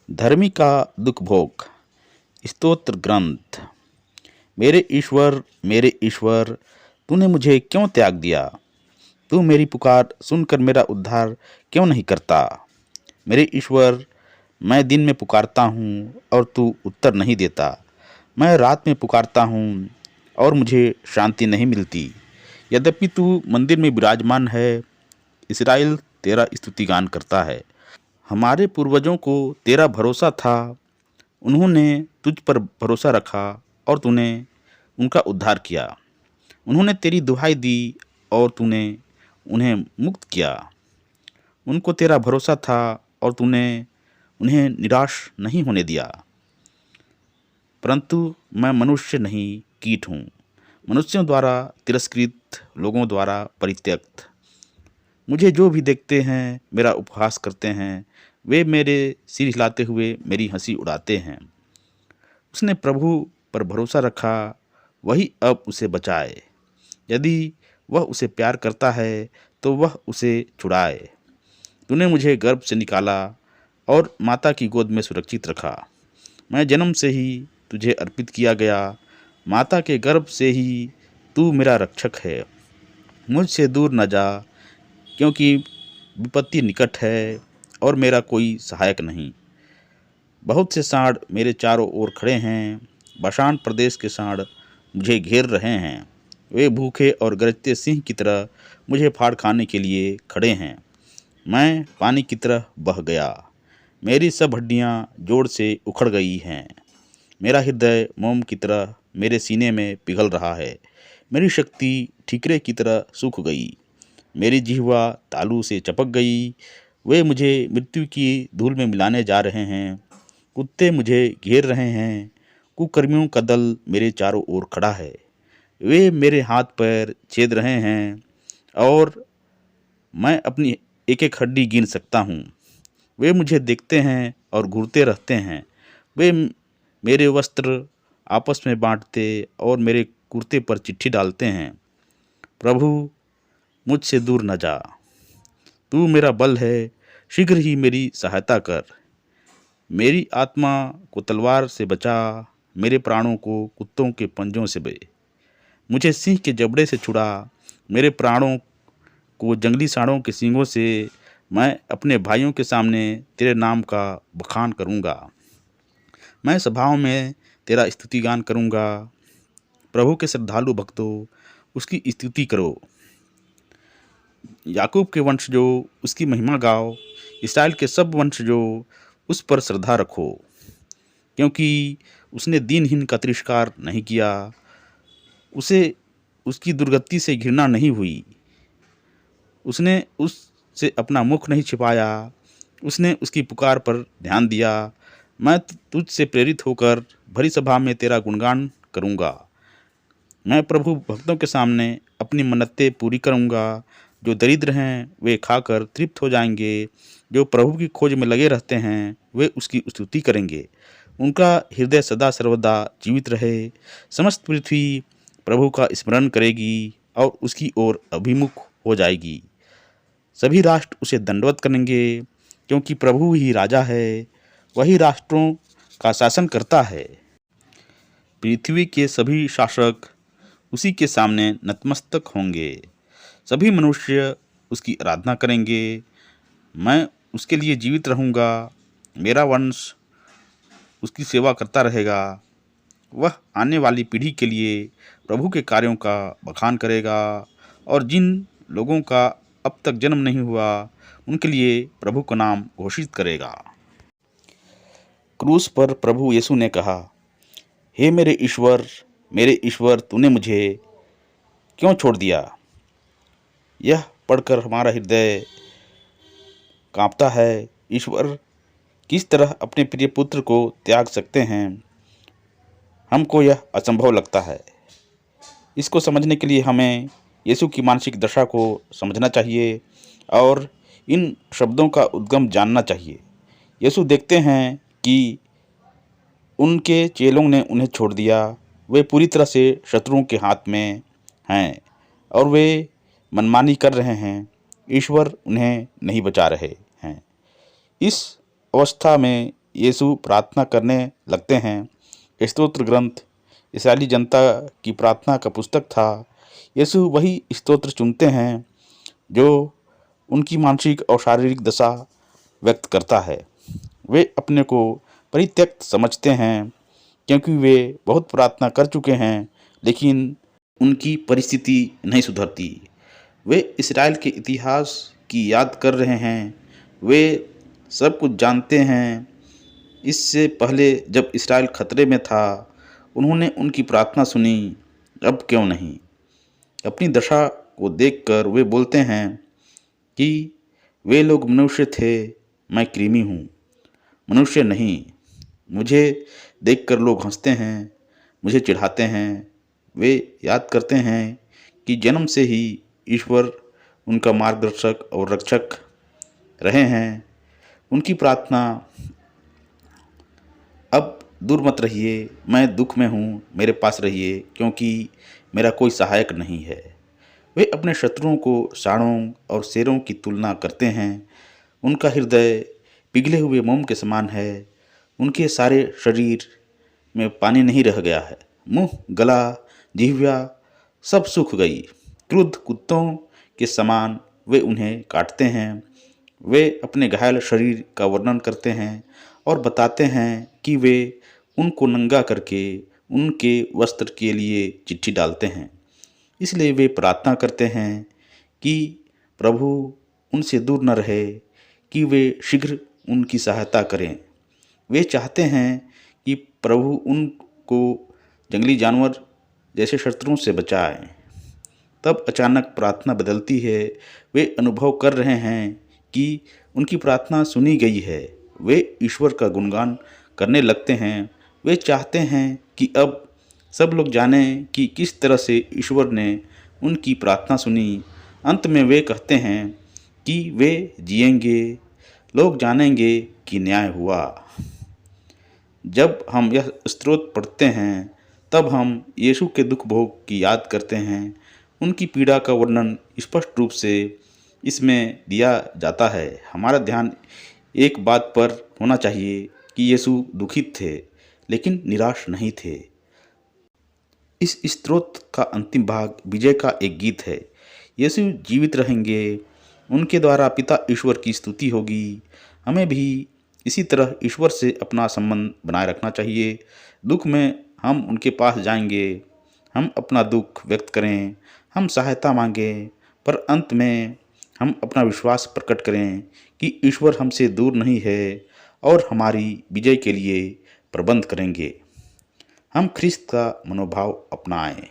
धर्मी का दुख भोग। स्तोत्र ग्रंथ। मेरे ईश्वर, तूने मुझे क्यों त्याग दिया? तू मेरी पुकार सुनकर मेरा उद्धार क्यों नहीं करता? मेरे ईश्वर, मैं दिन में पुकारता हूँ और तू उत्तर नहीं देता। मैं रात में पुकारता हूँ और मुझे शांति नहीं मिलती। यद्यपि तू मंदिर में विराजमान है, इस्राएल तेरा स्तुतिगान करता है। हमारे पूर्वजों को तेरा भरोसा था, उन्होंने तुझ पर भरोसा रखा और तूने उनका उद्धार किया। उन्होंने तेरी दुहाई दी और तूने उन्हें मुक्त किया। उनको तेरा भरोसा था और तूने उन्हें निराश नहीं होने दिया। परंतु मैं मनुष्य नहीं, कीट हूँ, मनुष्यों द्वारा तिरस्कृत, लोगों द्वारा परित्यक्त। मुझे जो भी देखते हैं, मेरा उपहास करते हैं, वे मेरे सिर हिलाते हुए मेरी हंसी उड़ाते हैं। उसने प्रभु पर भरोसा रखा, वही अब उसे बचाए। यदि वह उसे प्यार करता है तो वह उसे छुड़ाए। तूने मुझे गर्भ से निकाला और माता की गोद में सुरक्षित रखा। मैं जन्म से ही तुझे अर्पित किया गया, माता के गर्भ से ही तू मेरा रक्षक है। मुझसे दूर न जा, क्योंकि विपत्ति निकट है और मेरा कोई सहायक नहीं। बहुत से सांड मेरे चारों ओर खड़े हैं, बाशान प्रदेश के सांड मुझे घेर रहे हैं। वे भूखे और गरजते सिंह की तरह मुझे फाड़ खाने के लिए खड़े हैं। मैं पानी की तरह बह गया, मेरी सब हड्डियां जोर से उखड़ गई हैं। मेरा हृदय मोम की तरह मेरे सीने में पिघल रहा है। मेरी शक्ति ठीकरे की तरह सूख गई, मेरी जिह्वा तालू से चपक गई। वे मुझे मृत्यु की धूल में मिलाने जा रहे हैं। कुत्ते मुझे घेर रहे हैं, कुकर्मियों का दल मेरे चारों ओर खड़ा है। वे मेरे हाथ पैर छेद रहे हैं और मैं अपनी एक एक हड्डी गिन सकता हूँ। वे मुझे देखते हैं और घूरते रहते हैं। वे मेरे वस्त्र आपस में बांटते और मेरे कुर्ते पर चिट्ठी डालते हैं। प्रभु, मुझसे दूर न जा, तू मेरा बल है, शीघ्र ही मेरी सहायता कर। मेरी आत्मा को तलवार से बचा, मेरे प्राणों को कुत्तों के पंजों से बे। मुझे सिंह के जबड़े से छुड़ा, मेरे प्राणों को जंगली सांडों के सींगों से। मैं अपने भाइयों के सामने तेरे नाम का बखान करूँगा। मैं सभाओं में तेरा स्तुतिगान करूँगा। प्रभु के श्रद्धालु भक्तों, उसकी स्तुति करो। याकूब के वंश जो, उसकी महिमा गाओ। इस्राएल के सब वंश जो, उस पर श्रद्धा रखो, क्योंकि उसने दीनहीन का तिरस्कार नहीं किया, उसे उसकी दुर्गति से घृणा नहीं हुई। उसने उससे अपना मुख नहीं छिपाया, उसने उसकी पुकार पर ध्यान दिया। मैं तुझसे प्रेरित होकर भरी सभा में तेरा गुणगान करूँगा। मैं प्रभु भक्तों के सामने अपनी मन्नतें पूरी करूँगा। जो दरिद्र हैं वे खाकर तृप्त हो जाएंगे, जो प्रभु की खोज में लगे रहते हैं वे उसकी स्तुति करेंगे। उनका हृदय सदा सर्वदा जीवित रहे। समस्त पृथ्वी प्रभु का स्मरण करेगी और उसकी ओर अभिमुख हो जाएगी। सभी राष्ट्र उसे दंडवत करेंगे, क्योंकि प्रभु ही राजा है, वही राष्ट्रों का शासन करता है। पृथ्वी के सभी शासक उसी के सामने नतमस्तक होंगे। सभी मनुष्य उसकी आराधना करेंगे। मैं उसके लिए जीवित रहूँगा, मेरा वंश उसकी सेवा करता रहेगा। वह आने वाली पीढ़ी के लिए प्रभु के कार्यों का बखान करेगा और जिन लोगों का अब तक जन्म नहीं हुआ उनके लिए प्रभु का नाम घोषित करेगा। क्रूस पर प्रभु यीशु ने कहा, हे मेरे ईश्वर, तूने मुझे क्यों छोड़ दिया? यह पढ़कर हमारा हृदय कांपता है। ईश्वर किस तरह अपने प्रिय पुत्र को त्याग सकते हैं? हमको यह असंभव लगता है। इसको समझने के लिए हमें यीशु की मानसिक दशा को समझना चाहिए और इन शब्दों का उद्गम जानना चाहिए। यीशु देखते हैं कि उनके चेलों ने उन्हें छोड़ दिया। वे पूरी तरह से शत्रुओं के हाथ में हैं और वे मनमानी कर रहे हैं। ईश्वर उन्हें नहीं बचा रहे हैं। इस अवस्था में यीशु प्रार्थना करने लगते हैं। स्तोत्र ग्रंथ इस्राएली जनता की प्रार्थना का पुस्तक था। यीशु वही स्तोत्र चुनते हैं जो उनकी मानसिक और शारीरिक दशा व्यक्त करता है। वे अपने को परित्यक्त समझते हैं क्योंकि वे बहुत प्रार्थना कर चुके हैं, लेकिन उनकी परिस्थिति नहीं सुधरती। वे इस्राएल के इतिहास की याद कर रहे हैं। वे सब कुछ जानते हैं। इससे पहले जब इस्राएल खतरे में था, उन्होंने उनकी प्रार्थना सुनी। अब क्यों नहीं? अपनी दशा को देखकर वे बोलते हैं कि वे लोग मनुष्य थे, मैं कृमि हूँ, मनुष्य नहीं। मुझे देखकर लोग हंसते हैं, मुझे चिढ़ाते हैं। वे याद करते हैं कि जन्म से ही ईश्वर उनका मार्गदर्शक और रक्षक रहे हैं। उनकी प्रार्थना, अब दूर मत रहिए, मैं दुख में हूँ, मेरे पास रहिए, क्योंकि मेरा कोई सहायक नहीं है। वे अपने शत्रुओं को सांडों और शेरों की तुलना करते हैं। उनका हृदय पिघले हुए मोम के समान है। उनके सारे शरीर में पानी नहीं रह गया है। मुंह, गला, जिह्वा सब सूख गई। क्रुद्ध कुत्तों के समान वे उन्हें काटते हैं। वे अपने घायल शरीर का वर्णन करते हैं और बताते हैं कि वे उनको नंगा करके उनके वस्त्र के लिए चिट्ठी डालते हैं। इसलिए वे प्रार्थना करते हैं कि प्रभु उनसे दूर न रहे, कि वे शीघ्र उनकी सहायता करें। वे चाहते हैं कि प्रभु उनको जंगली जानवर जैसे शत्रुओं से बचाए। तब अचानक प्रार्थना बदलती है। वे अनुभव कर रहे हैं कि उनकी प्रार्थना सुनी गई है। वे ईश्वर का गुणगान करने लगते हैं। वे चाहते हैं कि अब सब लोग जानें कि किस तरह से ईश्वर ने उनकी प्रार्थना सुनी। अंत में वे कहते हैं कि वे जिएंगे, लोग जानेंगे कि न्याय हुआ। जब हम यह स्तोत्र पढ़ते हैं, तब हम यीशु के दुख भोग की याद करते हैं। उनकी पीड़ा का वर्णन स्पष्ट रूप से इसमें दिया जाता है। हमारा ध्यान एक बात पर होना चाहिए कि यीशु दुखित थे, लेकिन निराश नहीं थे। इस स्तोत्र का अंतिम भाग विजय का एक गीत है। यीशु जीवित रहेंगे, उनके द्वारा पिता ईश्वर की स्तुति होगी। हमें भी इसी तरह ईश्वर से अपना संबंध बनाए रखना चाहिए। दुख में हम उनके पास जाएंगे, हम अपना दुख व्यक्त करें, हम सहायता मांगें, पर अंत में हम अपना विश्वास प्रकट करें कि ईश्वर हमसे दूर नहीं है और हमारी विजय के लिए प्रबंध करेंगे। हम ख्रिस्त का मनोभाव अपनाएं।